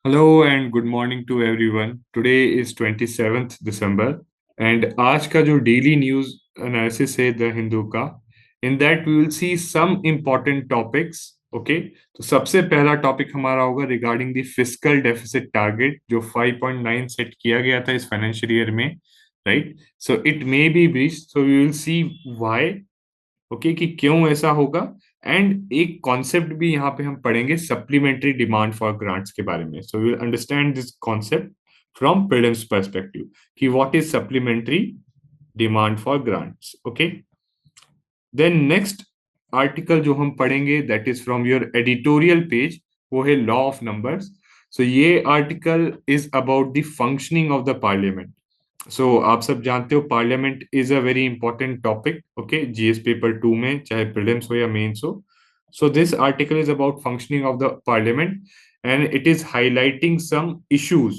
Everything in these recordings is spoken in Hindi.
Hello and good morning to everyone. Today is 27th December and आज का जो डेली न्यूज एनालिसिस है द हिंदू का, in that we will see some important topics. Okay, तो सबसे पहला टॉपिक हमारा होगा regarding the fiscal deficit target जो 5.9 सेट किया गया था इस फाइनेंशियल ईयर में, right. So it may be breach, so we will see why. Okay, कि क्यों ऐसा होगा। एंड एक कॉन्सेप्ट भी यहाँ पे हम पढ़ेंगे सप्लीमेंट्री डिमांड फॉर ग्रांट्स के बारे में। So we will understand this concept from prelims perspective कि what is supplementary demand for grants. Okay, then next article जो हम पढ़ेंगे that is from your editorial page, वो है लॉ ऑफ नंबर्स। सो ये article is about the functioning of the parliament. So आप सब जानते हो parliament is a very important topic, okay, GS paper 2 में, चाहे प्रीलिम्स हो या मेंस हो। सो this article is about functioning of the parliament and it is highlighting some issues.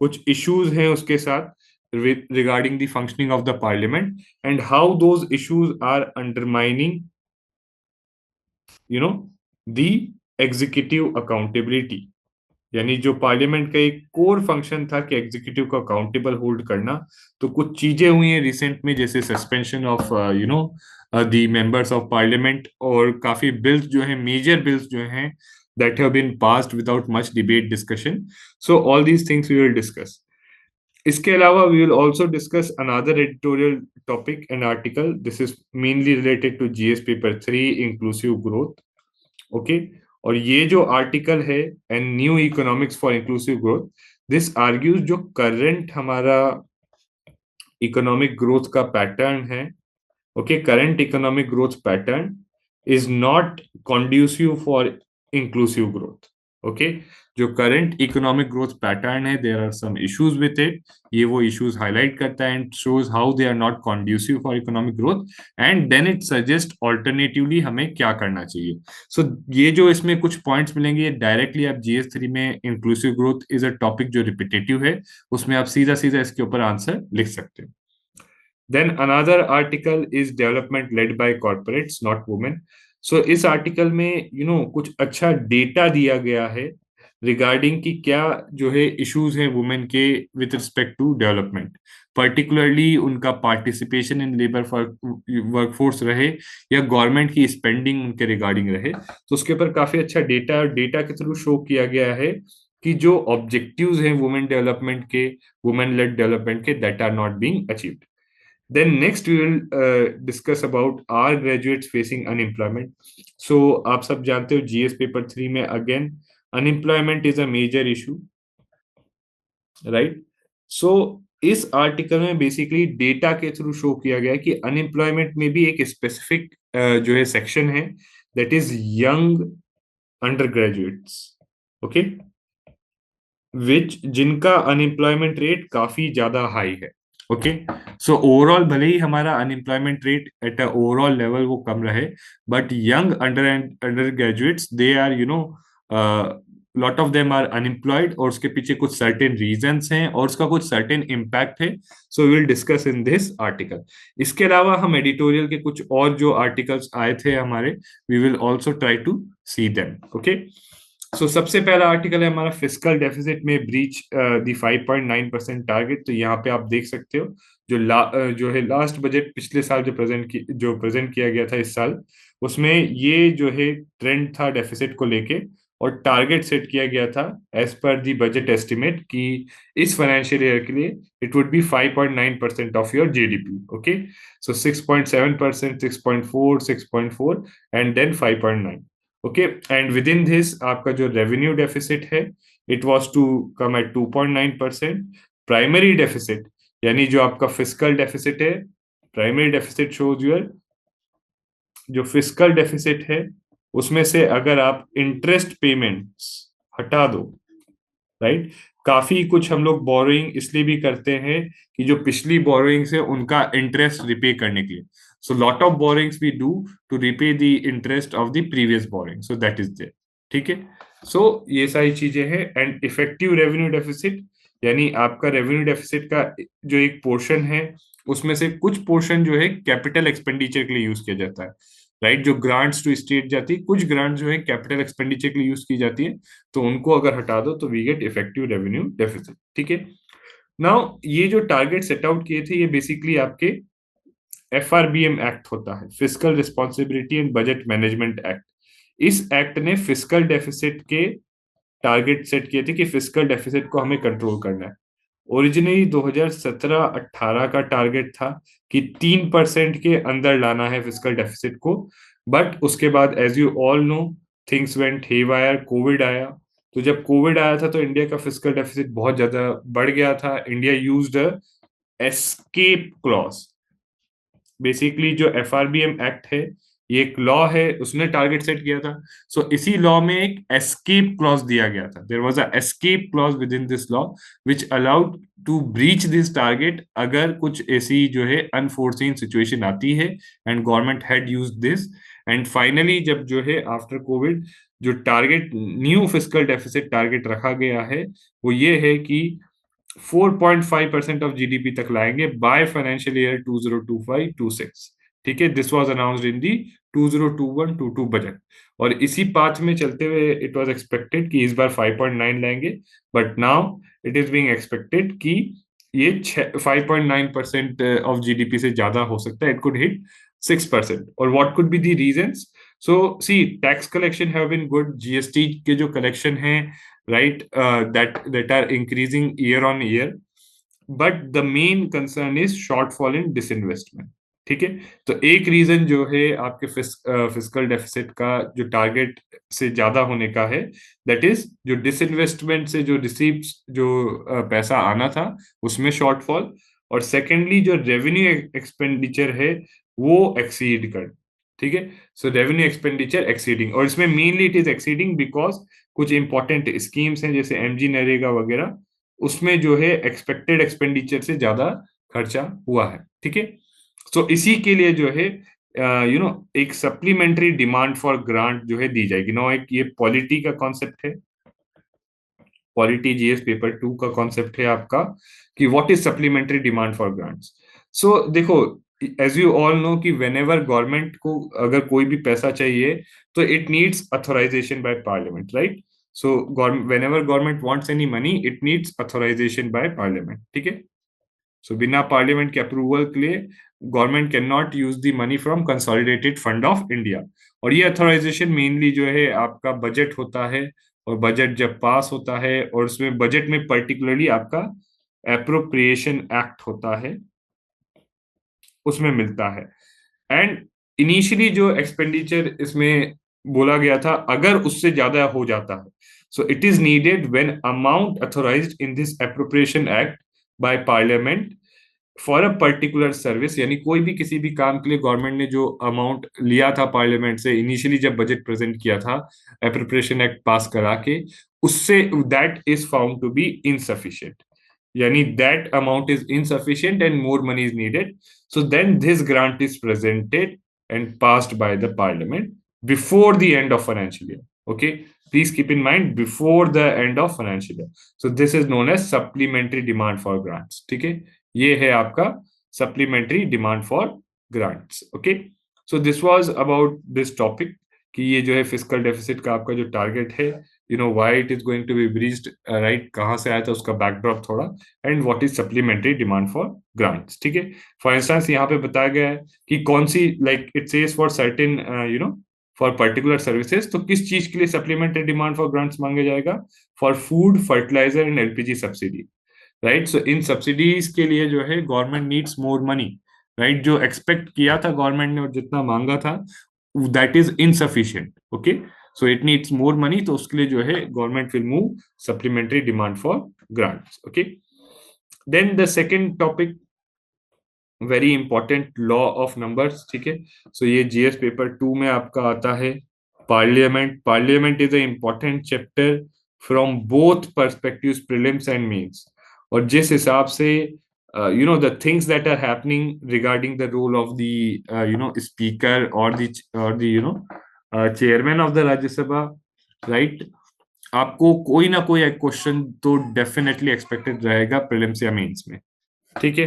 कुछ इश्यूज हैं उसके साथ regarding the functioning of the parliament and how those issues are undermining you know the executive accountability. यानी जो पार्लियामेंट का एक कोर फंक्शन था कि एग्जीक्यूटिव को अकाउंटेबल होल्ड करना। तो कुछ चीजें हुई हैं रिसेंट में, जैसे suspension of the members of parliament, और काफी बिल्स जो हैं, मेजर बिल्स जो हैं, that have been passed without much debate discussion. So all these things we will discuss. इसके अलावा we will also discuss another editorial topic and article. This is mainly related to GS paper 3 inclusive growth. Okay, और ये जो आर्टिकल है and new economics for inclusive growth, this argues जो करंट हमारा इकोनॉमिक ग्रोथ का पैटर्न है, okay, current economic growth pattern is not conducive for inclusive growth. Okay, जो करंट इकोनॉमिक ग्रोथ पैटर्न है, there are some issues with it. ये वो इश्यूज हाईलाइट करता है and shows how they are not conducive for economic growth and then it suggest alternatively हमें क्या करना चाहिए। सो ये जो इसमें कुछ पॉइंट्स मिलेंगे, ये डायरेक्टली आप जीएस 3 में inclusive growth is a topic जो रिपीटेटिव है, उसमें आप सीधा सीधा इसके ऊपर आंसर लिख सकते हो। Then another article is development led by corporates, not women. So इस आर्टिकल में कुछ अच्छा डेटा दिया गया है रिगार्डिंग कि क्या जो है इश्यूज हैं वुमेन के with respect to development, particularly उनका पार्टिसिपेशन इन लेबर वर्कफोर्स रहे या गवर्नमेंट की स्पेंडिंग उनके रिगार्डिंग रहे। तो उसके ऊपर काफी अच्छा डेटा के थ्रू शो किया गया है कि जो ऑब्जेक्टिव्स हैं वुमेन डेवलपमेंट के, वुमेन लेड डेवलपमेंट के, that are not being achieved. Then next we will discuss about are graduates facing unemployment. So आप सब जानते हो जीएस पेपर 3 में again unemployment is a major issue, right. So इस आर्टिकल में बेसिकली डेटा के थ्रू शो किया गया है कि अनएम्प्लॉयमेंट में भी एक स्पेसिफिक जो है सेक्शन है, that is young under graduates, okay, which जिनका अनएम्प्लॉयमेंट रेट काफी ज्यादा हाई है। ओके, सो ओवरऑल भले ही हमारा unemployment rate at a overall level वो कम रहे, but young under graduates they are lot of them are unemployed, और उसके पीछे कुछ सर्टेन रीजंस हैं और उसका कुछ सर्टेन इम्पैक्ट है। So we will discuss in this article. इसके अलावा हम एडिटोरियल के कुछ और जो आर्टिकल्स आए थे हमारे, we will also try to see them. Okay, so सबसे पहला आर्टिकल है हमारा फिस्कल डेफिसिट में ब्रीच द 5.9% टारगेट। तो यहाँ पे आप देख सकते हो जो है लास्ट बजट पिछले साल जो प्रेजेंट किया गया था इस साल, उसमें ये जो है ट्रेंड था डेफिसिट को लेके, और टारगेट सेट किया गया था एज पर दी बजट एस्टिमेट कि इस फाइनेंशियल ईयर के लिए it would be 5.9% of your GDP. Okay, so 6.7%, 6.4, 6.4 and then 5.9। Okay, and within this आपका जो रेवेन्यू डेफिसिट है, it was to come at 2.9%। Primary deficit यानी जो आपका फिस्कल डेफिसिट है, प्राइमरी डेफिसिट शोज योर जो फिस्कल डेफिसिट है, उसमें से अगर आप इंटरेस्ट पेमेंट्स हटा दो, राइट। काफी कुछ हम लोग बोरोइंग इसलिए भी करते हैं कि जो पिछली बोरोइंग्स है उनका इंटरेस्ट रिपे करने के लिए। So lot of borrowings we do to repay the interest of the previous borrowing, so that is there. ठीक है, सो ये सारी चीजें हैं। एंड इफेक्टिव रेवेन्यू डेफिसिट यानी आपका रेवेन्यू डेफिसिट का जो एक पोर्शन है, उसमें से कुछ पोर्शन जो है कैपिटल एक्सपेंडिचर के लिए यूज किया जाता है। राइट, जो ग्रांट्स टू स्टेट जाती है, कुछ ग्रांट जो है कैपिटल एक्सपेंडिचर के लिए यूज की जाती है, तो उनको अगर हटा दो तो we get effective revenue deficit. ठीक है। नाउ ये जो टारगेट सेट आउट किए थे, ये बेसिकली आपके FRBM एक्ट होता है, physical responsibility and budget management act. इस एक्ट ने फिजिकल डेफिसिट के टारगेट सेट किए थे कि फिजिकल डेफिसिट को हमें कंट्रोल करना है। ओरिजिनली 2017-18 का टारगेट था कि 3% के अंदर लाना है फिजिकल डेफिसिट को, बट उसके बाद as you all know things went haywire, covid आया। तो जब कोविड आया था तो इंडिया का फिजिकल डेफिसिट बहुत ज्यादा बढ़ गया था। India used escape clause. Basically जो FRBM एक्ट है, ये एक लॉ है, उसने टारगेट सेट किया था। सो इसी लॉ में एक एस्केप क्लॉज दिया गया था। There was a escape clause within this law which allowed to breach this target अगर कुछ ऐसी जो है अनफोर्सीन सिचुएशन आती है, and government had use this. And finally जब जो है आफ्टर कोविड जो target, new physical deficit target रखा गया है, वो ये है कि 4.5% ऑफ जीडीपी तक लाएंगे बाय फाइनेंशियल ईयर 2025-26। ठीक है, this was announced in the 2021-22 budget. और इसी पाथ में चलते हुए इट वाज एक्सपेक्टेड कि इस बार 5.9 लाएंगे, but now it is being expected कि ये 5.9% ऑफ जीडीपी से ज्यादा हो सकता है। It could hit 6%। और what could be the reasons? So see, tax collection have been good, GST के जो कलेक्शन है, right, that are increasing year on year, but the main concern is shortfall in disinvestment। ठीक है। तो एक रीजन जो है आपके फिजिकल डेफिसिट का जो टारगेट से ज्यादा होने का है, दैट इज जो डिसइन्वेस्टमेंट से जो रिसीव्स, जो पैसा आना था उसमें शॉर्टफॉल। और सेकेंडली जो रेवेन्यू एक्सपेंडिचर है वो एक्सीड कर। ठीक है। सो रेवेन्यू एक्सपेंडिचर एक्सीडिंग, और इसमें mainly it is exceeding because कुछ इंपॉर्टेंट स्कीम्स हैं जैसे MG नरेगा वगैरह, उसमें जो है एक्सपेक्टेड एक्सपेंडिचर से ज्यादा खर्चा हुआ है। ठीक है। सो इसी के लिए जो है एक सप्लीमेंट्री डिमांड फॉर ग्रांट जो है दी जाएगी। नो, एक ये पॉलिटी का कॉन्सेप्ट है, पॉलिटी GS पेपर 2 का कॉन्सेप्ट है आपका, कि what is supplementary demand for grants. So देखो, एज यू ऑल नो कि वेन एवर गवर्नमेंट को अगर कोई भी पैसा चाहिए तो it needs authorisation by parliament, right. So whenever government wants any money it needs authorisation by parliament. ठीक है। सो बिना पार्लियामेंट के अप्रूवल के लिए government can not use the money from consolidated fund of India. और ये अथोराइजेशन मेनली जो है आपका बजट होता है, और बजट जब पास होता है और उसमें बजट में पर्टिकुलरली आपका एप्रोप्रिएशन एक्ट होता है, उसमें मिलता है। एंड इनिशियली जो एक्सपेंडिचर इसमें बोला गया था, अगर उससे ज्यादा हो जाता है, so it is needed when amount authorised in this appropriation act by parliament for a particular service. यानी कोई भी किसी भी काम के लिए गवर्नमेंट ने जो अमाउंट लिया था पार्लियामेंट से इनिशियली जब बजट प्रेजेंट किया था एप्रोप्रिएशन एक्ट पास करा के, उससे that is found to be insufficient, yani that amount is insufficient and more money is needed, so then this grant is presented and passed by the parliament before the end of financial year। Okay, please keep in mind before the end of financial year। So this is known as supplementary demand for grants। ठीक है, ये है आपका supplementary demand for grants। Okay, so this was about this topic कि ये जो है फिजिकल डेफिसिट का आपका जो टारगेट है, why it is going to be breached, right, कहाँ से आया था उसका बैकड्रॉप थोड़ा, and what is supplementary demand for grants. ठीक है। फॉर इंस्टेंस यहाँ पे बताया गया है कि कौन सी, like it says for certain for particular services, तो किस चीज के लिए सप्लीमेंट्री डिमांड फॉर ग्रांट्स मांगे जाएगा? For food, fertiliser and LPG subsidy, right. So in subsidies के लिए जो है government needs more money, right. जो एक्सपेक्ट किया था गवर्नमेंट ने और जितना मांगा था that is insufficient. Okay, so it needs more money, तो उसके लिए जो है government will move supplementary demand for grants. Okay, then the second topic, very important, law of numbers. ठीक है। सो ये GS पेपर 2 में आपका आता है। Parliament, parliament is a important chapter from both perspectives, prelims and mains. और जिस हिसाब से the things that are happening regarding the role of the speaker or the chairman of the Rajya Sabha, right, आपको कोई ना कोई एक क्वेश्चन तो डेफिनेटली एक्सपेक्टेड रहेगा प्रीलिम्स या मेंस में। ठीक है।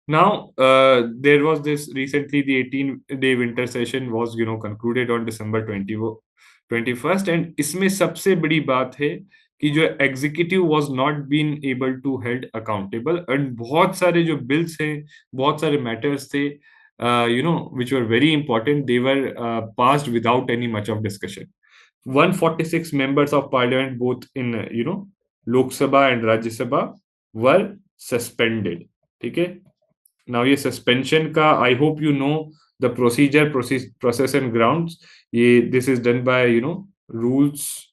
Now, there was this recently, the 18-day winter session was, concluded on December 21st, and इसमें सबसे बड़ी बात है कि जो executive was not been able to held accountable, and बहुत सारे जो बिल्स हैं, बहुत सारे मैटर्स थे, which were very important, they were passed without any much of discussion. 146 members of parliament, both in, Lok Sabha and Rajya Sabha, were suspended. ठीक है. नाउ ये सस्पेंशन का, I hope you know the procedure, process and grounds. ये this is done by, rules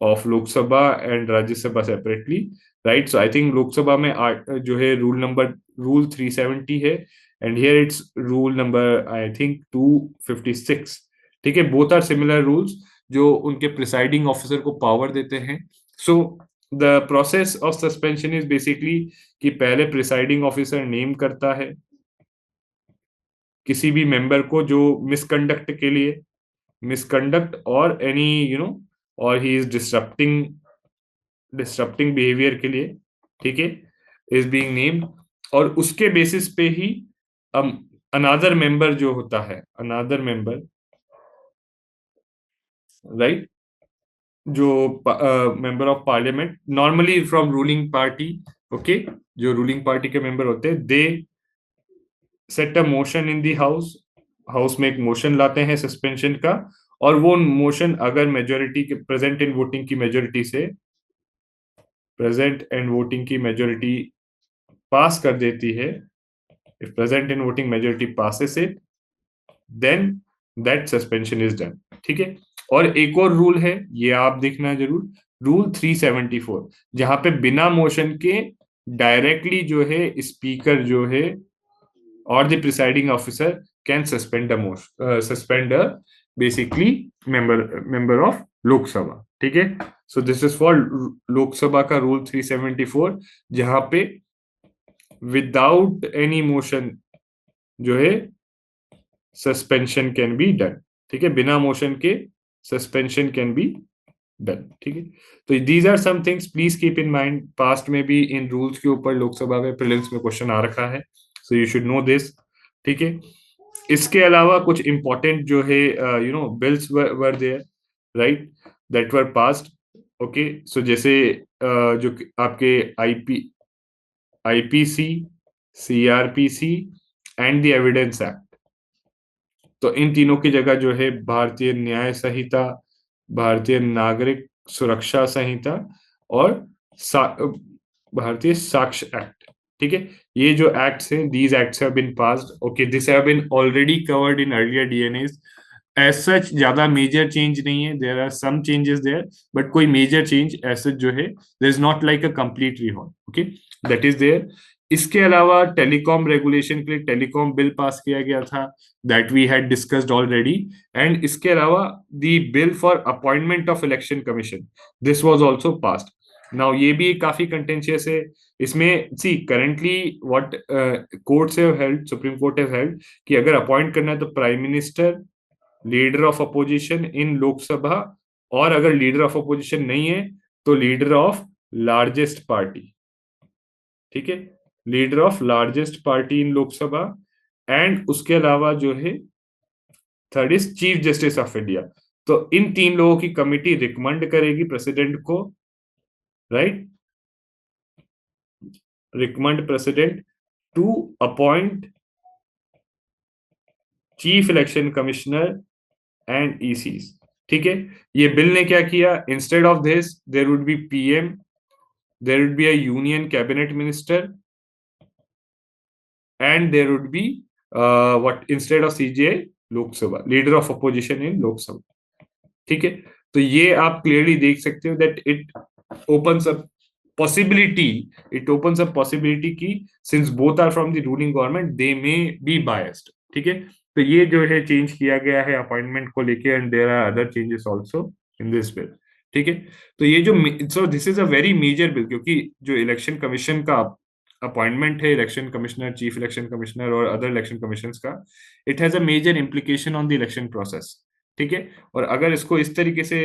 of Lok Sabha and Rajya Sabha separately, right. So I think Lok Sabha में जो है रूल 370 है, and here it's rule number I think 256. ठीक है, बोथ आर सिमिलर रूल्स जो उनके प्रिसाइडिंग ऑफिसर को पावर देते हैं. So the process of suspension is basically कि पहले प्रिसाइडिंग ऑफिसर नेम करता है किसी भी मेंबर को जो मिसकंडक्ट और एनी, और ही इज डिस्टरप्टिंग बिहेवियर के लिए, ठीक है, इज बीइंग नेम्ड. और उसके बेसिस पे ही अनदर मेंबर जो होता है, अनदर मेंबर, राइट, जो member of parliament normally from ruling party, okay, जो रूलिंग पार्टी के मेंबर होते हैं, they set a motion in the house. House में एक मोशन लाते हैं सस्पेंशन का, और वो मोशन अगर मेजोरिटी के प्रेजेंट एंड वोटिंग की मेजोरिटी पास कर देती है, if present and voting majority passes it, then that suspension is done. ठीक है. और एक और रूल है, ये आप देखना जरूर, रूल 374, जहां पे बिना मोशन के डायरेक्टली जो है स्पीकर जो है or the presiding officer can suspend a basically member of Lok Sabha. ठीक है. So this is for Lok Sabha का rule 374, जहां पे without any motion जो है सस्पेंशन कैन बी डन. ठीक है, बिना मोशन के सस्पेंशन कैन बी डन. ठीक है. तो these are some things please keep in mind. Past में भी इन रूल्स के ऊपर लोकसभा में प्रीलिम्स में क्वेश्चन आ रखा है, so you should know this. ठीक है. इसके अलावा कुछ इंपॉर्टेंट जो है, bills were there, right, that were passed. Okay. So जैसे जो आपके IPC, CrPC and the evidence act, तो इन तीनों की जगह जो है भारतीय न्याय संहिता, भारतीय नागरिक सुरक्षा संहिता और भारतीय साक्ष्य एक्ट. ठीक है. ये जो एक्ट्स हैं, these acts have been passed. Okay, this have been already covered in earlier DNS. As such ज्यादा मेजर चेंज नहीं है, there are some changes there, but कोई मेजर चेंज एज सच जो है, there is not like a complete rehaul. Okay, that is there. इसके अलावा टेलीकॉम रेगुलेशन के लिए टेलीकॉम बिल पास किया गया था, that we had discussed already. And इसके अलावा the bill for appointment of election commission, this was also passed. Now ये भी काफी कंटेंशियस है. इसमें see currently what courts have held, supreme court have held, कि अगर अपॉइंट करना है तो prime minister, leader of opposition in Lok Sabha, और अगर लीडर ऑफ अपोजिशन नहीं है तो लीडर ऑफ लार्जेस्ट पार्टी. ठीक है, leader of largest party in Lok Sabha. And उसके अलावा जो है third is chief justice of India. तो इन तीन लोगों की कमिटी रिकमेंड करेगी प्रेसिडेंट को, right, recommend president to appoint chief election commissioner and ECs. ठीक है. ये बिल ने क्या किया, instead of this there would be PM, there would be a union cabinet minister, and there would be what instead of CJI, Lok Sabha, leader of opposition in Lok Sabha. ठीक है. तो ये आप क्लियरली देख सकते हो that it opens up possibility, की since both are from the ruling government, they may be biased. ठीक है. तो ये जो है चेंज किया गया है अपॉइंटमेंट को लेके, and there are other changes also in this bill. ठीक है. तो ये जो, so this is a very major bill, क्योंकि जो इलेक्शन कमीशन का अपॉइंटमेंट है, election commissioner, chief election commissioner और अदर इलेक्शन कमीशंस का, it has a major implication on the election process. ठीक है. और अगर इसको इस तरीके से,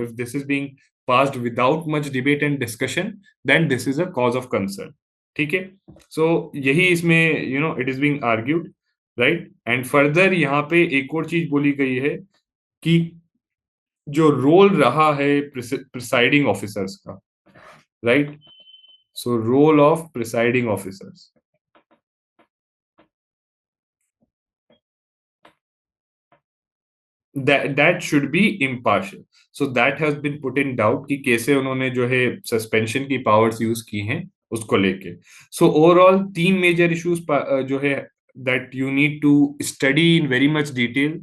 if this is being passed without much debate and discussion, then this is a cause of concern. ठीक है। सो यही इसमें it is being argued, right. And further यहाँ पे एक और चीज बोली गई है कि जो रोल रहा है प्रिसाइडिंग ऑफिसर्स का, right. So role of presiding officers, that should be impartial. So that has been put in doubt कि कैसे उन्होंने जो है सस्पेंशन की पावर्स यूज की हैं उसको लेके। सो ओवरऑल तीन मेजर इश्यूज जो है that you need to study in very much detail,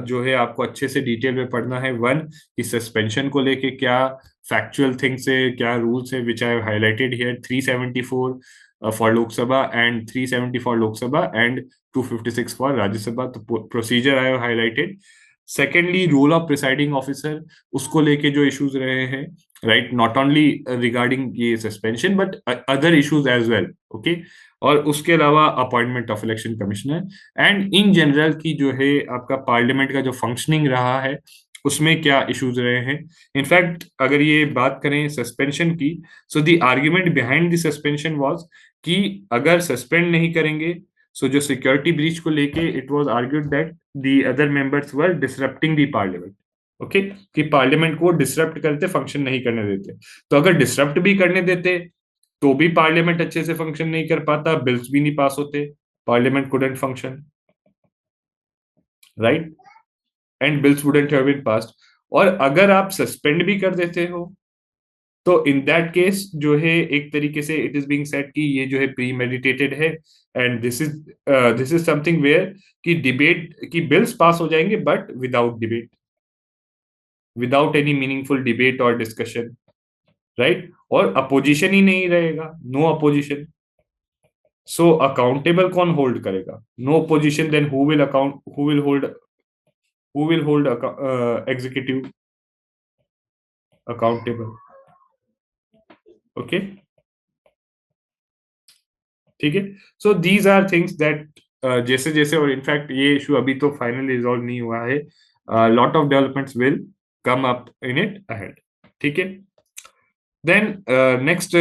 जो है आपको अच्छे से डिटेल में पढ़ना है। वन, कि सस्पेंशन को लेके क्या फैक्चुअल थिंग्स है, क्या रूल्स है, which I have highlighted here, 374 for Lok Sabha and 370 for Lok Sabha and 256 for Rajya Sabha. तो procedure I have highlighted. Secondly, role of presiding officer, उसको लेके जो इश्यूज रहे हैं, राइट, नॉट ओनली रिगार्डिंग ये suspension but other issues as well, okay. और उसके अलावा appointment of election commissioner and in general की जो है आपका पार्लियामेंट का जो फंक्शनिंग रहा है उसमें क्या इश्यूज रहे हैं। इनफैक्ट अगर ये बात करें सस्पेंशन की, so the argument behind the suspension was कि अगर सस्पेंड नहीं करेंगे, सो जो सिक्योरिटी ब्रीच को लेके it was argued that the other members were disrupting the parliament, okay, कि पार्लियामेंट को डिसरप्ट करते, फंक्शन नहीं करने देते। तो अगर डिसरप्ट भी करने देते तो भी पार्लियामेंट अच्छे से फंक्शन नहीं कर पाता, बिल्स भी नहीं पास होते, parliament couldn't function, right, and bills wouldn't have been passed. और अगर आप सस्पेंड भी कर देते हो तो इन दैट केस जो है एक तरीके से इट इज बीइंग सेड कि ये जो है प्री मेडिटेटेड है, and this is something where कि डिबेट की बिल्स पास हो जाएंगे but without debate, without any meaningful debate और डिस्कशन, राइट। और अपोजिशन ही नहीं रहेगा, नो अपोजिशन। सो अकाउंटेबल कौन होल्ड करेगा? No opposition, then who will hold executive accountable, okay, ठीक है। So these are things that जैसे जैसे, और इनफैक्ट ये इशू अभी तो फाइनल रिजॉल्व नहीं हुआ है, lot of developments will come up in it ahead, ठीक है। देन नेक्स्ट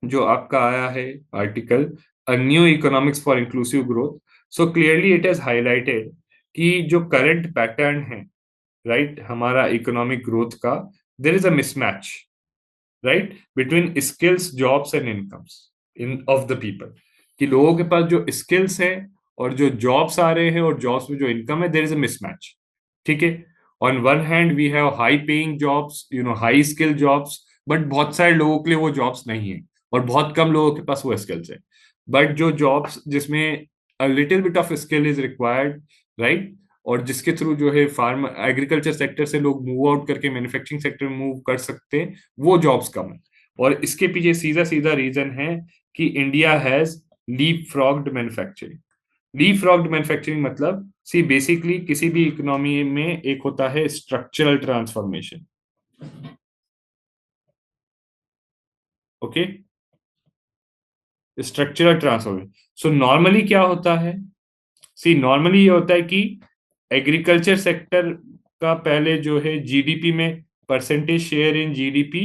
जो आपका आया है article, a new economics for inclusive growth. So clearly it is highlighted कि जो करंट पैटर्न है, राइट, हमारा इकोनॉमिक ग्रोथ का, there is a mismatch, right, between skills, jobs and incomes in of the people, कि लोगों के पास जो स्किल्स हैं और जो जॉब्स आ रहे हैं और जॉब्स में जो इनकम है, देयर इज अ मिसमैच, ठीक है। On one hand we have high paying jobs, high skill jobs, but बहुत सारे लोगों के लिए वो जॉब्स नहीं है और बहुत कम लोगों के पास वो स्किल्स है। बट जो जॉब्स जिसमें a little bit of skill is required, right, और जिसके थ्रू जो है फार्म एग्रीकल्चर सेक्टर से लोग मूव आउट करके मैन्युफैक्चरिंग सेक्टर में मूव कर सकते हैं, वो जॉब्स कम है। और इसके पीछे सीधा सीधा रीजन है कि India has leapfrogged manufacturing. Leapfrogged manufacturing मतलब, सी बेसिकली किसी भी इकोनॉमी में एक होता है structural transformation, okay, structural transformation. So normally क्या होता है, सी नॉर्मली ये होता है कि एग्रीकल्चर सेक्टर का पहले जो है जीडीपी में percentage share in GDP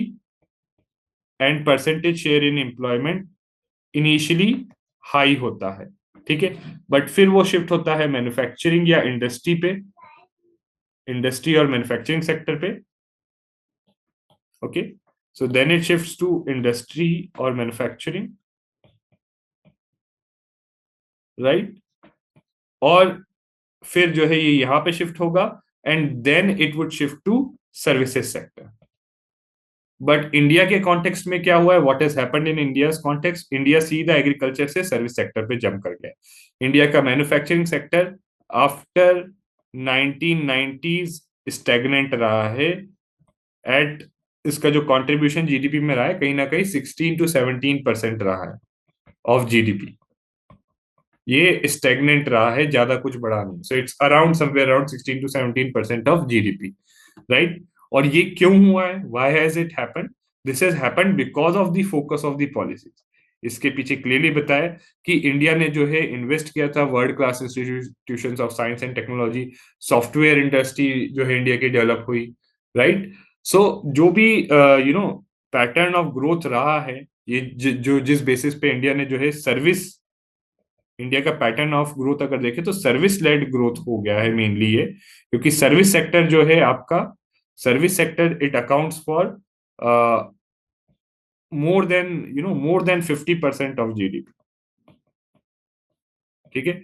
and percentage share in employment initially high होता है, ठीक है। बट फिर वो शिफ्ट होता है मैन्युफैक्चरिंग या इंडस्ट्री पे, इंडस्ट्री और मैन्युफैक्चरिंग सेक्टर पे, okay. So then it shifts to industry और मैन्युफैक्चरिंग, राइट। और फिर जो है ये यहाँ पे शिफ्ट होगा and then it would shift to services sector. But India के कॉन्टेक्स्ट में क्या हुआ है, what has happened in India context, India सीधा एग्रीकल्चर से सर्विस सेक्टर पे जंप कर गया। इंडिया का manufacturing sector after 1990s stagnant रहा है एट, इसका जो कंट्रीब्यूशन जीडीपी में रहा है कहीं ना कहीं 16 to 17% रहा है ऑफ जीडीपी। ये स्टेगनेंट रहा है, ज्यादा कुछ बढ़ा नहीं। So it's around somewhere around 16 to 17% of GDP, right. और ये क्यों हुआ है, why has it happened? This has happened because of the focus of the policies. इसके पीछे क्लियरली बताया कि इंडिया ने जो है इन्वेस्ट किया था world class institutions of science and technology, software industry जो है इंडिया की डेवलप हुई, राइट। सो जो भी पैटर्न ऑफ ग्रोथ रहा है ये जो जिस बेसिस पे इंडिया ने जो है सर्विस, इंडिया का पैटर्न ऑफ ग्रोथ अगर देखें तो सर्विस लेड ग्रोथ हो गया है मेनली ये, क्योंकि सर्विस सेक्टर जो है आपका, service sector it accounts for more than 50% of GDP. ठीक है,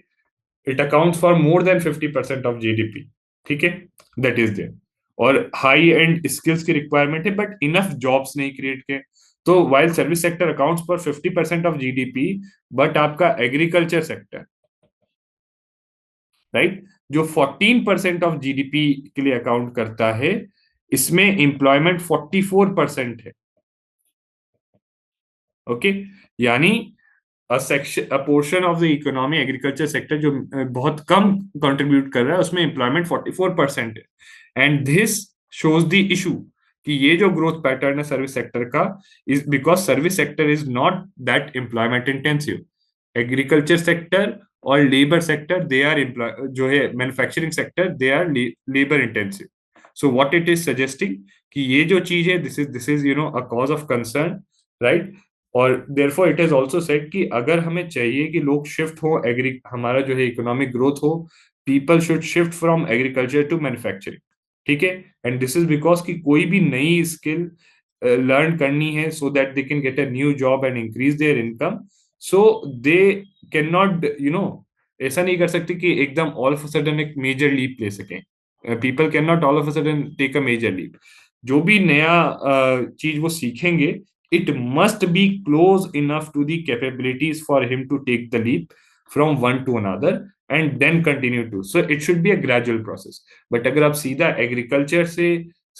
it accounts for more than 50% of GDP. ठीक है, दैट इज देयर। और हाई एंड स्किल्स की रिक्वायरमेंट है, बट इनफ जॉब्स नहीं क्रिएट किए। तो while service sector accounts for 50% of GDP, but आपका एग्रीकल्चर सेक्टर, राइट, जो 14% ऑफ जीडीपी के लिए अकाउंट करता है, इसमें एम्प्लॉयमेंट 44% है। ओके, यानी अ portion of the economy, agriculture sector जो बहुत कम कंट्रीब्यूट कर रहा है, उसमें एम्प्लॉयमेंट 44% है। And this shows the issue कि ये जो ग्रोथ पैटर्न है सर्विस सेक्टर का, is because service sector is not that employment intensive. Agriculture sector और labour sector they are employ, जो है manufacturing sector, they are labour intensive. So what it is suggesting कि ये जो चीज है, this is a cause of concern, right. और therefore it is also said कि अगर हमें चाहिए कि लोग शिफ्ट हो, एग्री हमारा जो है इकोनॉमिक ग्रोथ हो, people should shift from agriculture to manufacturing. ठीक है, एंड दिस इज बिकॉज कि कोई भी नई स्किल लर्न करनी है so that they can get a new job and increase their income. So they can not ऐसा नहीं कर सकते कि एकदम ऑल ऑफ अ सडन एक मेजर लीप ले सकें। People can not all of a sudden take a major leap. जो भी नया चीज वो सीखेंगे, it must be close enough to the capabilities for him to take the leap from one to another and then continue to, so it should be a gradual process. But अगर आप सीधा एग्रीकल्चर से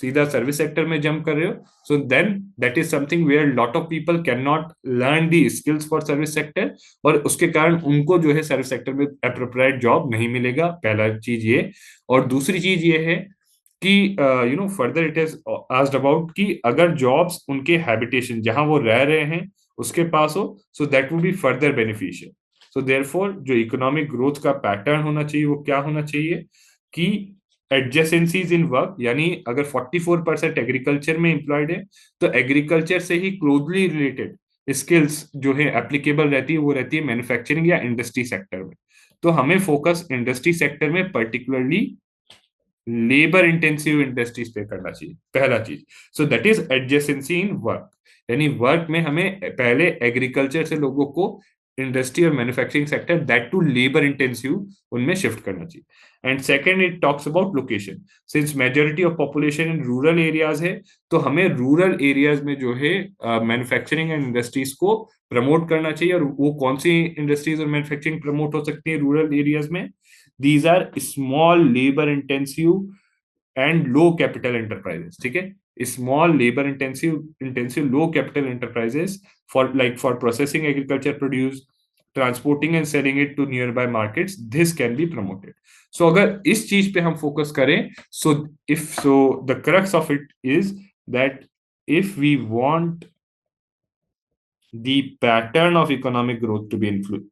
सीधा सर्विस सेक्टर में जंप कर रहे हो, so then that is something where lot of people cannot learn the skills for service sector, और उसके कारण उनको जो है सर्विस सेक्टर में अप्रोप्रिएट जॉब नहीं मिलेगा। पहला चीज ये। और दूसरी चीज ये है कि further it is asked about कि अगर जॉब्स उनके हैबिटेशन जहां वो रह रहे हैं उसके पास हो, so that would be further beneficial. So therefore जो इकोनॉमिक ग्रोथ का पैटर्न होना चाहिए वो क्या होना चाहिए कि एडजेसेंसीज इन वर्क, यानी अगर 44% एग्रीकल्चर में एम्प्लॉयड है, तो एग्रीकल्चर से ही क्लोजली रिलेटेड स्किल्स जो है एप्लीकेबल रहती है, वो रहती है मैन्युफैक्चरिंग या इंडस्ट्री सेक्टर में। तो हमें फोकस इंडस्ट्री सेक्टर में पर्टिकुलरली लेबर इंटेंसिव इंडस्ट्रीज पे करना चाहिए, पहला चीज। So that is adjacency in work, यानी वर्क में हमें पहले एग्रीकल्चर से लोगों को इंडस्ट्री और manufacturing sector, that too labour intensive, उनमें शिफ्ट करना चाहिए। And second, it talks about location. Since majority of population in rural areas है, तो हमें रूरल एरियाज में जो है मैन्युफैक्चरिंग एंड इंडस्ट्रीज को प्रमोट करना चाहिए। और वो कौन सी इंडस्ट्रीज और मैन्युफैक्चरिंग प्रमोट हो सकती है रूरल एरियाज में? These are small labor intensive and low capital enterprises. ठीक है, small labor intensive low capital enterprises for like for processing agriculture produce, transporting and selling it to nearby markets, this can be promoted. So अगर इस चीज पे हम फोकस करें, so if so the crux of it is that if we want the pattern of economic growth to be inclusive,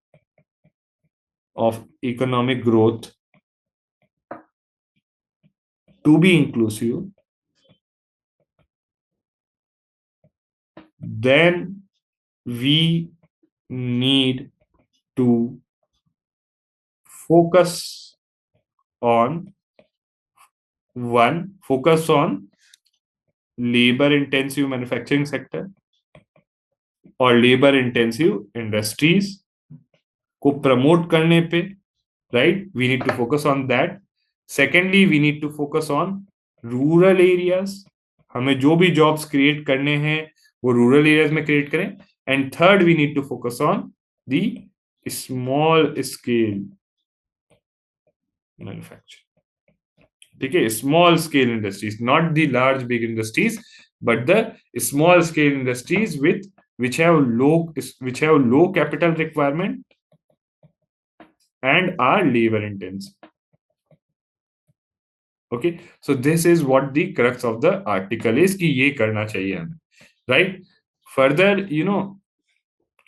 then we need to focus on focus on labor intensive manufacturing sector और लेबर इंटेंसिव इंडस्ट्रीज को प्रमोट करने पे, right, we need to focus on that. Secondly, we need to focus on rural areas, हमें जो भी जॉब्स क्रिएट करने हैं वो रूरल एरियाज में क्रिएट करें। And third, we need to focus on the small scale manufacture. ठीक है, small scale industries, not the large big industries, but the small scale industries with which have low capital requirement and are labor intensive. Okay, so this is what the crux of the article is कि ये करना चाहिए हमें, right? Further,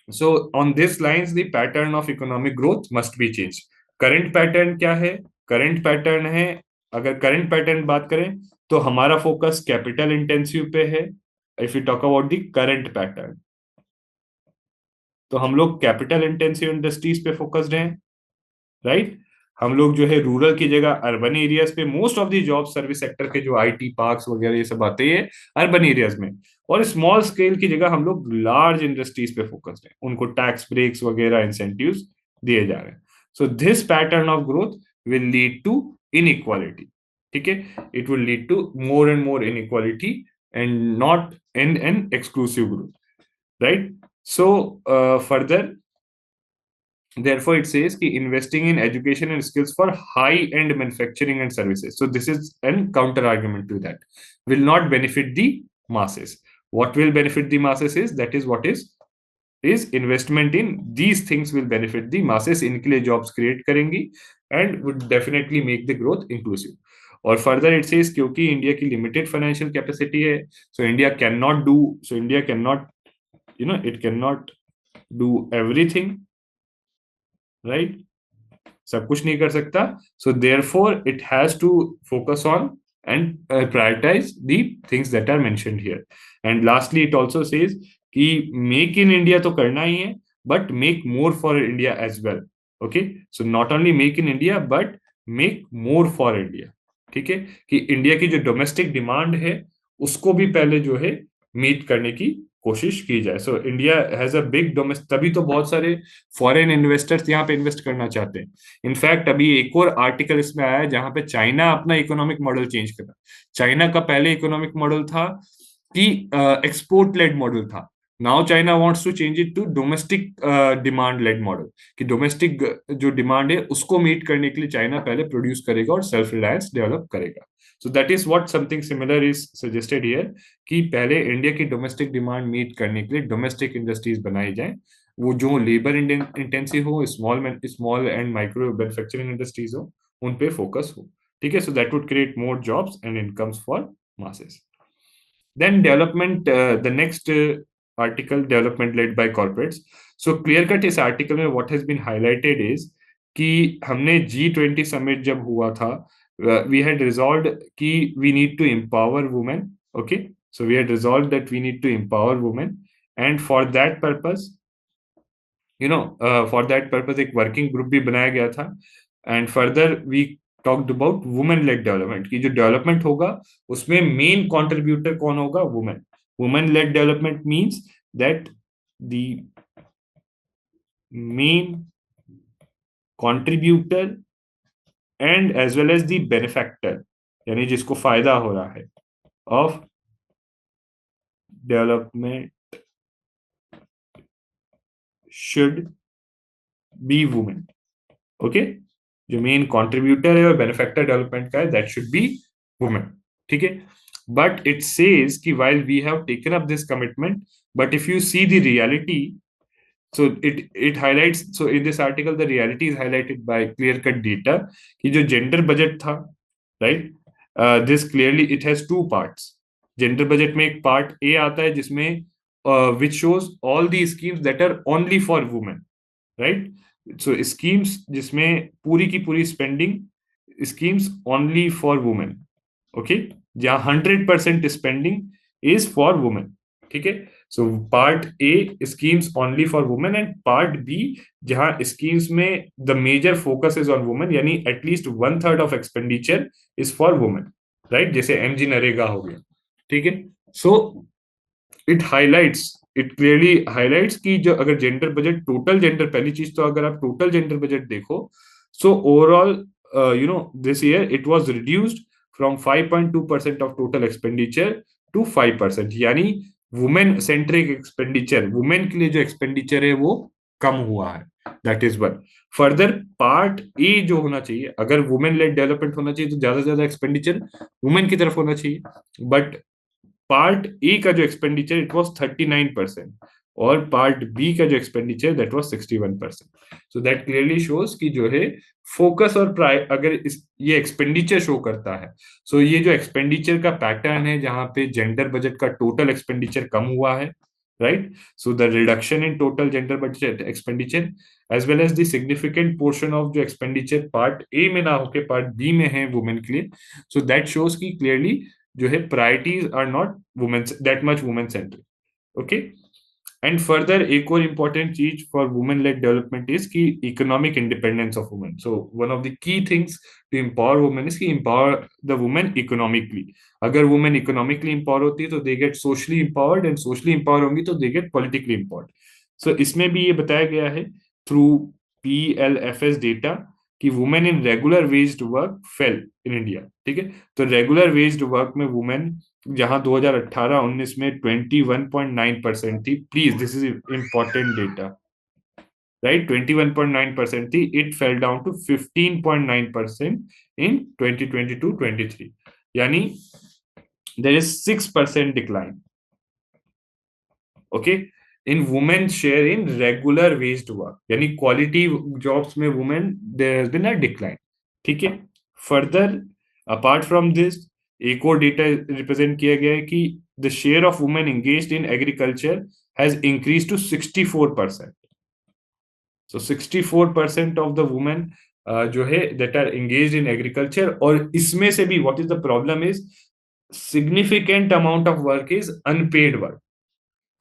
so on this lines the pattern of economic growth must be changed. Current pattern क्या है? Current pattern है, अगर current pattern बात करें तो हमारा फोकस कैपिटल इंटेंसिव पे है। If we talk about the current pattern, तो हम लोग कैपिटल इंटेंसिव इंडस्ट्रीज पे फोकस्ड हैं, राइट। हम लोग जो है रूरल की जगह अर्बन एरियाज पे, most of the job service sector के जो आईटी पार्क्स वगैरह ये सब आते हैं अर्बन एरियाज में, और स्मॉल स्केल की जगह हम लोग लार्ज इंडस्ट्रीज पे फोकस्ड हैं, उनको टैक्स ब्रेक्स वगैरह इंसेंटिव्स दिए जा रहे हैं। So this pattern of growth will lead to inequality, ठीक है, it will lead to more and more inequality and not an exclusive growth, right? So further, therefore it says ki investing in education and skills for high end manufacturing and services, so this is an counter argument to that, will not benefit the masses. What will benefit the masses is, that is what is investment in these things will benefit the masses, इनके लिए jobs create करेंगी and would definitely make the growth inclusive. और further it says क्योंकि इंडिया की limited financial capacity है, so India cannot, you know, it cannot do everything, right? सब कुछ नहीं कर सकता, so therefore it has to focus on and prioritize the things that are mentioned here. And lastly it also says कि make in India तो करना ही है, but make more for India as well. Okay, so not only make in India but make more for India. ठीक है, कि इंडिया की जो डोमेस्टिक डिमांड है उसको भी पहले जो है मीट करने की कोशिश की जाए. So India has a big domestic, तभी तो बहुत सारे फॉरेन इन्वेस्टर्स यहाँ पे इन्वेस्ट करना चाहते हैं. इनफैक्ट अभी एक और आर्टिकल इसमें आया है जहां पे चाइना अपना इकोनॉमिक मॉडल चेंज कर रहा है. चाइना का पहले इकोनॉमिक मॉडल था कि एक्सपोर्ट लेड मॉडल था. Now China wants to change it to domestic demand led model, कि डोमेस्टिक जो डिमांड है उसको मीट करने के लिए चाइना पहले प्रोड्यूस करेगा और सेल्फ रिलायंस डेवलप करेगा. सो that is what something similar is suggested here, कि पहले इंडिया की डोमेस्टिक डिमांड मीट करने के लिए डोमेस्टिक इंडस्ट्रीज बनाई जाए, वो जो लेबर इंटेंसिव हो, small and micro manufacturing industries हो, उन पे फोकस हो. ठीक है, so that would create more jobs and incomes for masses. Then development, the next article, development led by corporates. So clear cut इस article में what has been highlighted is कि हमने G20 summit जब हुआ था, we had resolved कि we need to empower women. Okay, so we had resolved that we need to empower women, and for that purpose, for that purpose एक working group भी बनाया गया था. And further we talked about women led development, कि जो development होगा उसमें main contributor कौन होगा? Women led development means that the main contributor and as well as the benefactor, यानी जिसको फायदा हो रहा है of development should be women. Okay, जो मेन कॉन्ट्रीब्यूटर है और बेनिफैक्टर डेवलपमेंट का है, दैट शुड बी वुमेन. ठीक है, बट इट सेज कि while we have taken up this commitment, but if you see the reality, so it highlights, so in this article the reality is highlighted by clear cut data कि जो जेंडर बजट था, right, this clearly it has two parts. Gender budget में एक पार्ट ए आता है जिसमें which shows all the schemes that are only for women, right? So schemes जिसमें पूरी की पूरी spending schemes only for women. Okay, जहां 100% स्पेंडिंग इज फॉर वुमेन. ठीक है, so part A schemes only for women, and part B जहां स्कीम्स में the major focus is on women, यानी at least 1/3 of expenditure is for women, right, जैसे एमजी नरेगा हो गया. ठीक है, सो इट क्लियरली हाईलाइट्स कि जो अगर जेंडर बजट, टोटल जेंडर, पहली चीज तो अगर आप टोटल जेंडर बजट देखो, so overall this year it was reduced from 5.2% of total expenditure to 5%, यानी वुमेन सेंट्रिक एक्सपेंडिचर, वुमेन के लिए जो एक्सपेंडिचर है वो कम हुआ है. That is one. Further part A जो होना चाहिए, अगर वुमेन लेड डेवलपमेंट होना चाहिए तो ज्यादा से ज्यादा एक्सपेंडिचर वुमेन की तरफ होना चाहिए, बट पार्ट ए का जो एक्सपेंडिचर इट वाज 39% और पार्ट बी का जो expenditure that was 61%. So that clearly shows कि जो है फोकस और अगर ये एक्सपेंडिचर शो करता है, सो ये जो एक्सपेंडिचर का पैटर्न है जहां पे जेंडर बजट का टोटल एक्सपेंडिचर कम हुआ है, right, so the reduction in total gender budget expenditure as well as the significant portion of जो एक्सपेंडिचर पार्ट ए में ना होके पार्ट बी में है वुमेन के लिए, सो दैट शोज की क्लियरली जो है priorities are not women that much women centric. Okay, and further एक और इम्पॉर्टेंट चीज for women led development is की economic independence of women. So one of the key things to empower women is की एम्पावर द वुमेन इकोनॉमिकली. अगर वुमेन इकोनॉमिकली एम्पावर होती है तो they get socially empowered, and socially empower होंगी तो they get politically empowered. So इसमें भी ये बताया गया है थ्रू PLFS डेटा कि women in regular waged work fell in India. ठीक है, तो रेगुलर वेज्ड वर्क में वुमेन जहां 2018-19 में 21.9% थी. Please, this is important data, right. 21.9% थी. It fell down to 15.9% in 2022-23. यानी there is 6% decline, okay, in women share in regular waged work. यानी क्वालिटी जॉब्स में women there has been a decline. ठीक है, फर्दर अपार्ट फ्रॉम दिस एक और डेटा रिप्रेजेंट किया गया है कि the share of women engaged in agriculture has increase to 64%. So 64% of the women जो है that are engaged in agriculture. और इसमें से भी what is the problem is significant amount of work is unpaid work.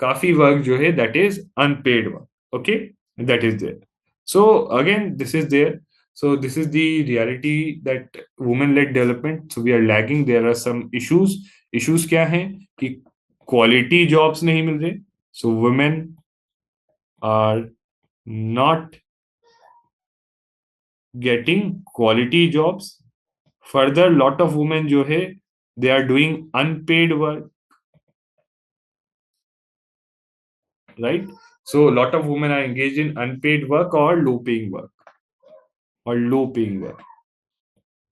काफी वर्क जो है that is unpaid work. Okay, that is there. So again this is there. So this is the reality that women-led development. So we are lagging. There are some issues. Issues क्या हैं कि quality jobs नहीं मिल रहे. So women are not getting quality jobs. Further, lot of women जो है they are doing unpaid work, right? So a lot of women are engaged in unpaid work or low paying work, और लो पेइंग वर्क.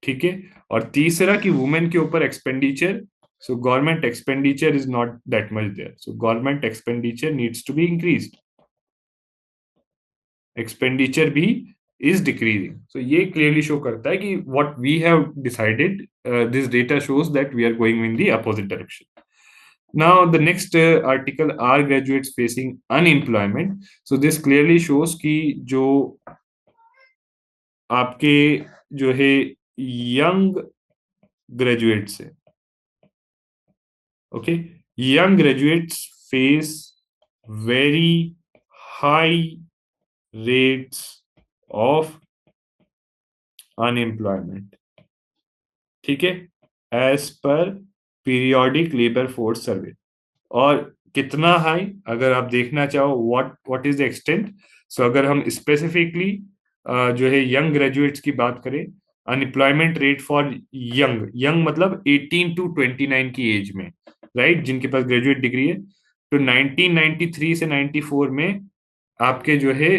ठीक है, और तीसरा कि वुमेन के ऊपर expenditure. So government expenditure is not that much there. So government expenditure needs to be increased. Expenditure भी इज डिक्रीजिंग. सो ये क्लियरली शो करता है कि what we have decided, this data shows that we are going in the opposite direction. Now, the next article, are graduates facing unemployment? So this clearly shows कि जो आपके जो है यंग ग्रेजुएट्स है, okay, young graduates face very high rates of unemployment. ठीक है, as per periodic labour force सर्वे. और कितना हाई, अगर आप देखना चाहो व्हाट इज द एक्सटेंट. सो अगर हम स्पेसिफिकली जो है यंग ग्रेजुएट्स की बात करें, unemployment rate for young, young मतलब 18 टू 29 की एज में, राइट, जिनके पास ग्रेजुएट डिग्री है. तो 1993 से 94 में आपके जो है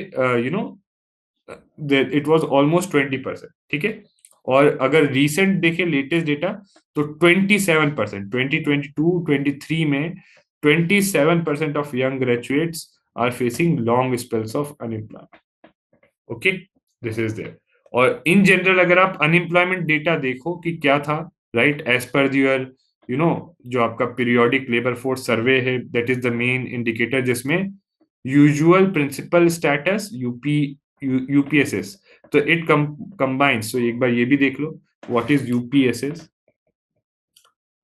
इट वाज ऑलमोस्ट 20%. ठीक है, और अगर रीसेंट देखें लेटेस्ट डेटा तो 27%. 2022-23 में 27% of young graduates are facing long spells of unemployment. Okay, this is there. और इन जनरल अगर आप अनएम्प्लॉयमेंट डेटा देखो कि क्या था, राइट, एज पर योर जो आपका पीरियोडिक लेबर फोर्स सर्वे है, that is the main indicator, जिसमें यूजुअल प्रिंसिपल स्टेटस यूपीएसएस. तो इट कंबाइंस. तो एक बार ये भी देख लो what is UPSS.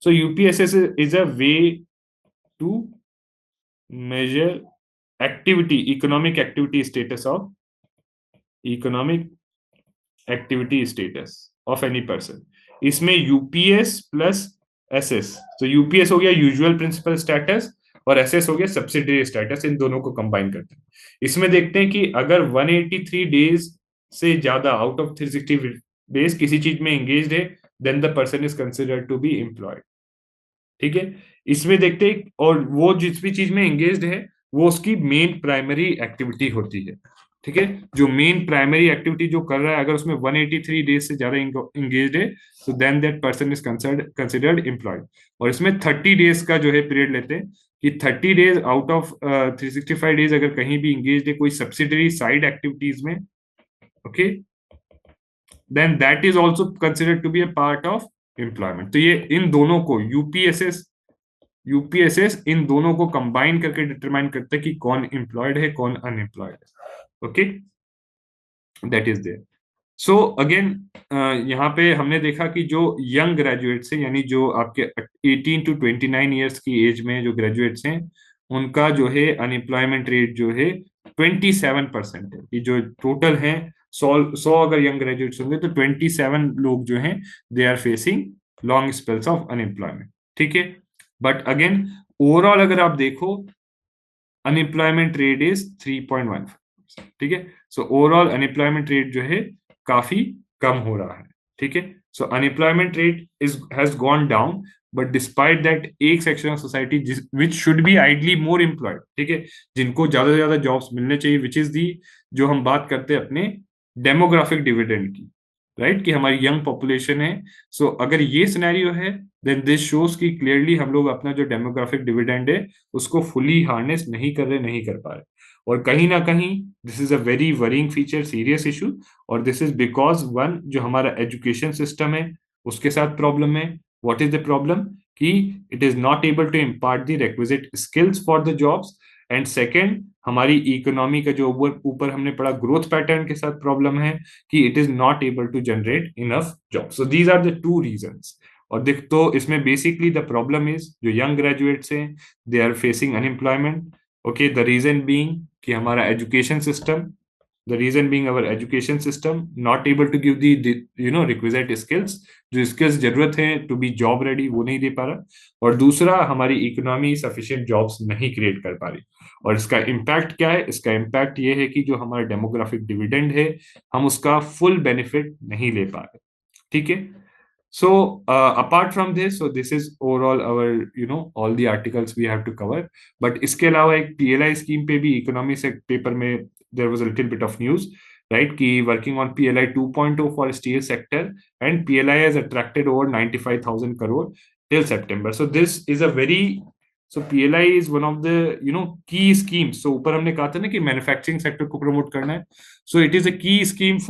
So UPSS is a way to measure activity, economic activity status of any person. इसमें यूपीएस प्लस एसएस. तो यूपीएस हो गया यूजुअल प्रिंसिपल स्टेटस, और एसएस हो गया सब्सिडरी स्टेटस. इन दोनों को कंबाइन करते हैं. इसमें देखते हैं कि अगर 183 डेज से ज्यादा आउट ऑफ 360 डेज किसी चीज में एंगेज्ड है, then the person is considered to be employed. ठीक है, इसमें देखते हैं, और वो जिस भी चीज में एंगेज्ड है वो उसकी मेन प्राइमरी एक्टिविटी होती है. ठीक है, जो मेन प्राइमरी एक्टिविटी जो कर रहा है, अगर उसमें 183 डेज से ज्यादा एंगेज्ड है, तो then that person is considered employed. और इसमें 30 डेज का जो है पीरियड लेते हैं कि 30 डेज आउट ऑफ 365 डेज अगर कहीं भी एंगेज्ड है कोई सब्सिडरी साइड एक्टिविटीज में, okay, then that is also considered to be a part of employment. तो ये इन दोनों को यूपीएसएस इन दोनों को कंबाइन करके डिटरमाइन करता है कि कौन एम्प्लॉयड है कौन अनएम्प्लॉयड है. Okay, that is there. So again यहाँ पे हमने देखा कि जो यंग ग्रेजुएट्स हैं, यानी जो आपके 18 टू 29 ईयर्स की एज में जो ग्रेजुएट्स हैं, उनका जो है अनएम्प्लॉयमेंट रेट जो है 27% है। कि जो टोटल है 100 अगर यंग ग्रेजुएट्स होंगे तो 27 लोग जो हैं they are facing long spells of unemployment. ठीक है, बट अगेन ओवरऑल अगर आप देखो अनएम्प्लॉयमेंट रेट इज 3.1। ठीक है, सो ओवरऑल अनएम्प्लॉयमेंट रेट जो है काफी कम हो रहा है। ठीक है, so unemployment rate is has gone down, but despite that एक section of society which should be ideally more employed, ठीक है, जिनको ज्यादा से ज्यादा जॉब्स मिलने चाहिए, विच इज दी जो हम बात करते हैं अपने डेमोग्राफिक डिविडेंड की, राइट, कि हमारी यंग पॉपुलेशन है। सो अगर ये सिनेरियो है देन दिस शोज कि क्लियरली हम लोग अपना जो डेमोग्राफिक डिविडेंड है उसको फुली हार्नेस नहीं कर रहे, नहीं कर पा रहे। और कहीं ना कहीं this is a very worrying feature, serious issue. और दिस इज बिकॉज वन, जो हमारा एजुकेशन सिस्टम है उसके साथ प्रॉब्लम है। What is the problem? कि it is not able to impart the requisite skills for the jobs. And second, हमारी इकोनॉमी का जो ऊपर ऊपर हमने पढ़ा ग्रोथ पैटर्न के साथ प्रॉब्लम है कि it is not able to generate enough job. So these are the two reasons. और देख तो इसमें बेसिकली द प्रॉब्लम इज जो यंग ग्रेजुएट्स हैं they are facing unemployment. Okay, the reason being कि हमारा education system, the reason being our education system not able to give the requisite skills, जो skills जरूरत है to be job ready वो नहीं दे पा रहा। और दूसरा, हमारी इकोनॉमी sufficient jobs नहीं क्रिएट कर पा रही। और इसका इम्पैक्ट क्या है? इसका इम्पैक्ट ये है कि जो हमारा डेमोग्राफिक डिविडेंड है हम उसका फुल बेनिफिट नहीं ले पा रहे। ठीक है, so apart from this, so this is overall our all the articles we have to cover। but इसके अलावा एक PLI स्कीम पे भी इकोनॉमी से पेपर में there was a little bit of news, right, कि working on PLI 2.0 for steel sector, and PLI has attracted over 95,000 crore till September। so this is a very, so PLI is one of the key schemes। so ऊपर हमने कहा था ना कि मैन्युफैक्चरिंग सेक्टर को प्रमोट करना है। so it is a key scheme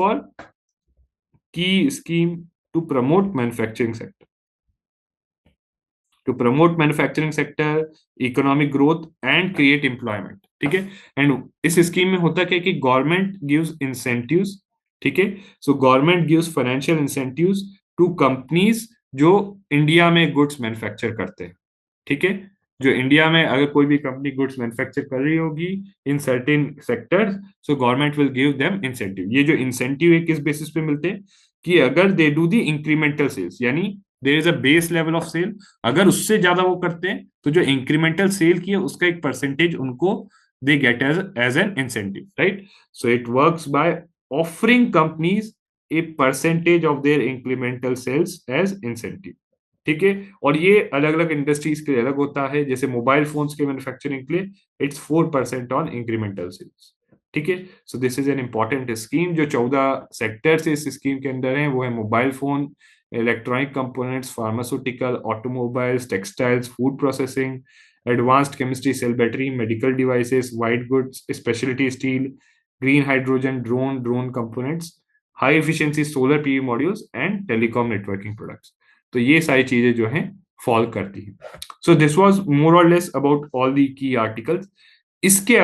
to promote manufacturing sector, to promote manufacturing sector, economic growth and create employment। ठीक है, एंड इस स्कीम में होता क्या है कि गवर्नमेंट गिव्स इंसेंटिव्स। ठीक है, so government gives financial incentives to companies जो इंडिया में गुड्स मैन्युफैक्चर करते हैं। ठीक है, जो इंडिया में अगर कोई भी कंपनी गुड्स मैन्युफैक्चर कर रही होगी in certain sectors, so government will give them incentive. ये जो इंसेंटिव है किस बेसिस पे मिलते हैं? कि अगर they do the incremental sales, यानी there is a base level of sale, अगर उससे ज्यादा वो करते हैं तो जो इंक्रीमेंटल सेल की है उसका एक परसेंटेज उनको they get as an incentive, right. So it works by offering companies a percentage of their incremental sales as incentive. ठीक है, और ये अलग अलग इंडस्ट्रीज के लिए अलग होता है। जैसे मोबाइल फोन्स के मैन्युफैक्चरिंग के लिए इट्स 4% ऑन इंक्रीमेंटल सेल्स। ठीक है, so this is an important scheme. जो 14 सेक्टर्स इस स्कीम के अंदर है वो है mobile phone, electronic components, pharmaceutical, automobiles, textiles, food processing, advanced chemistry, cell battery, medical devices, white goods, speciality steel, green hydrogen, drone components, high efficiency solar PV modules and telecom networking products. तो ये सारी चीजें जो हैं फॉल करती हैं। सो दिस वाज मोर और लेस अबाउट ऑल दी की आर्टिकल्स। इसके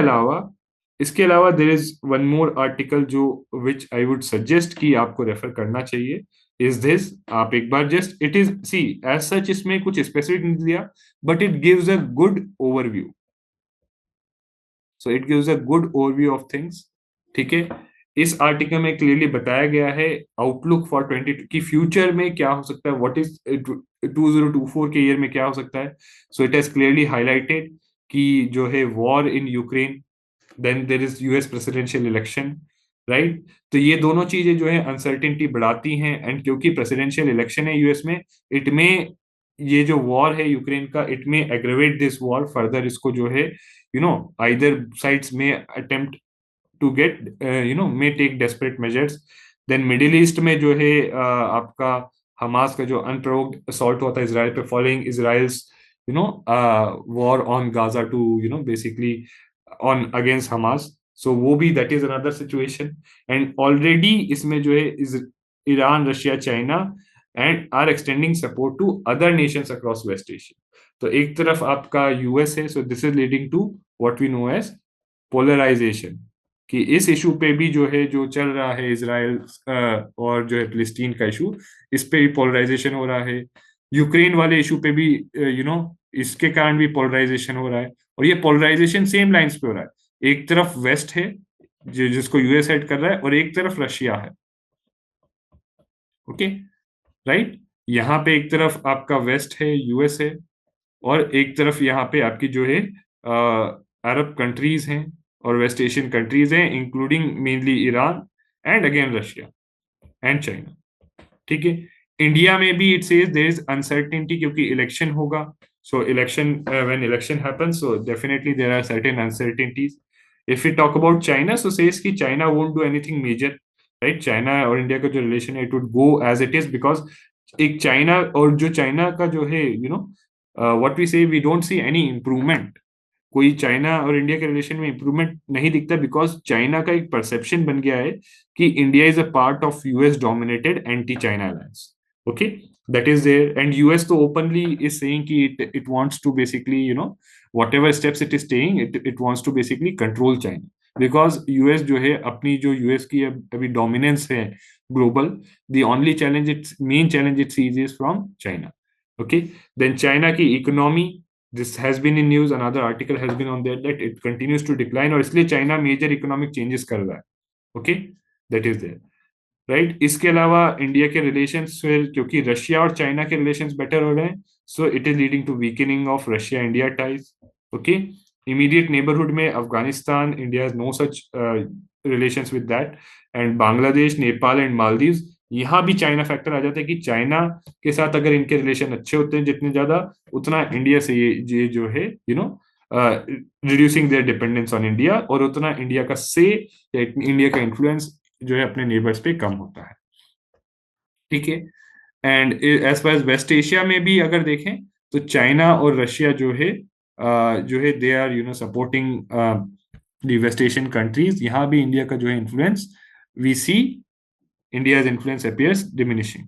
अलावा there is one more article जो विच आई वुड सजेस्ट कि आपको रेफर करना चाहिए इज दिस। आप एक बार just it is see as such इसमें कुछ स्पेसिफिक नहीं दिया, but it gives a good overview. So it gives a good overview of things. ठीक है, इस आर्टिकल में क्लियरली बताया गया है आउटलुक फॉर 22 की फ्यूचर में क्या हो सकता है, व्हाट इज 2024 के ईयर में क्या हो सकता है। So it has clearly highlighted कि जो है war in Ukraine, then there is US presidential election, right. तो ये दोनों चीजें जो है अनसर्टेनिटी बढ़ाती हैं। एंड क्योंकि प्रेसिडेंशियल इलेक्शन है यूएस में, इट में ये जो वॉर है यूक्रेन का, इट में एग्रेवेट दिस वॉर फर्दर। इसको जो है आइदर साइड्स में attempt to get may take desperate measures। then Middle East में जो है आपका हमास का जो अनप्रोवोक्ड असॉल्ट हुआ था इसराइल पे, following Israel's war on Gaza to basically on against Hamas. So वो भी that is another situation. And already इसमें जो है Iran, Russia, China and are extending support to other nations across West Asia. तो एक तरफ आपका यूएस है, so this is leading to what we know as polarisation, कि इस इशू पे भी जो है जो चल रहा है इसराइल और जो है फिलिस्तीन का इशू, इस पे भी पोलराइजेशन हो रहा है। यूक्रेन वाले इशू पे भी इसके कारण भी पोलराइजेशन हो रहा है, और ये पोलराइजेशन सेम लाइंस पे हो रहा है। एक तरफ वेस्ट है जिसको यूएस हेड कर रहा है, और एक तरफ रशिया है। Okay, right. यहाँ पे एक तरफ आपका वेस्ट है, यूएस है, और एक तरफ यहाँ पे आपकी जो है अरब कंट्रीज हैं और वेस्ट एशियन कंट्रीज हैं, including mainly Iran and again Russia and China. ठीक है। इंडिया में भी it says there is uncertainty, क्योंकि इलेक्शन होगा। So election, when election happens, so definitely there are certain uncertainties. If you talk about China, so says कि China won't do anything major, right. China और इंडिया का जो रिलेशन है it would go as it is, because एक चाइना और जो चाइना का जो है what we say, we don't see any improvement. कोई चाइना और इंडिया के रिलेशन में इंप्रूवमेंट नहीं दिखता, बिकॉज चाइना का एक परसेप्शन बन गया है कि India is a part of US dominated anti China alliance. Okay, that is there, and US तो ओपनली इज सेइंग कि it wants to basically whatever steps it is taking, it wants to basically control China, because US जो है अपनी जो यूएस की अभी डोमिनेंस है global, the only challenge, its main challenge it sees is from China. Okay, then China की economy, this has been in news, another article has been on there that it continues to decline, और इसलिए चाइना मेजर इकोनॉमिक चेंजेस कर रहा है। Okay, that is there, right. इसके अलावा इंडिया के रिलेशंस फिर, क्योंकि रशिया और चाइना के रिलेशंस बेटर हो रहे हैं, so it is leading to weakening of Russia India ties. Okay, immediate neighbourhood में Afghanistan, India has no such relations with that, and Bangladesh, Nepal and Maldives, यहाँ भी चाइना फैक्टर आ जाता है कि चाइना के साथ अगर इनके रिलेशन अच्छे होते हैं जितने ज्यादा, उतना इंडिया से ये जो है reducing there dependence on India, और उतना इंडिया का से या इंडिया का इन्फ्लुएंस जो है अपने नेबर्स पे कम होता है। ठीक है। And as far as West Asia में भी अगर देखें, तो चाइना और रशिया जो है they are supporting the West Asian countries. यहाँ भी इंडिया का जो है influence, we see India's influence appears diminishing.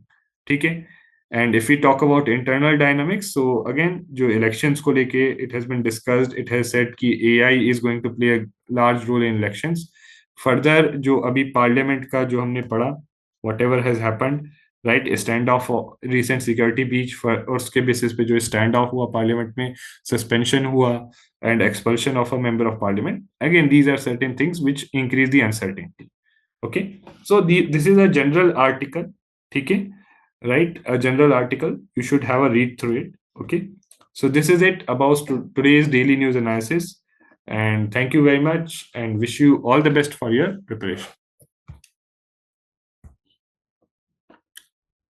ठीक है। And if you talk about internal dynamics, so again जो इलेक्शंस को लेके it has been discussed, it has said कि AI is going to play a large role in elections. Further जो अभी पार्लियामेंट का जो हमने पढ़ा, whatever has happened, right, stand of, recent security breach, और उसके बेसिस पे जो स्टैंड ऑफ हुआ पार्लियामेंट में, सस्पेंशन हुआ and expulsion of a member of parliament, again these are certain things which increase the uncertainty. Okay, so this is a general article. Okay, right, a general article, you should have a read through it. Okay, so this is it about today's daily news analysis, and thank you very much and wish you all the best for your preparation.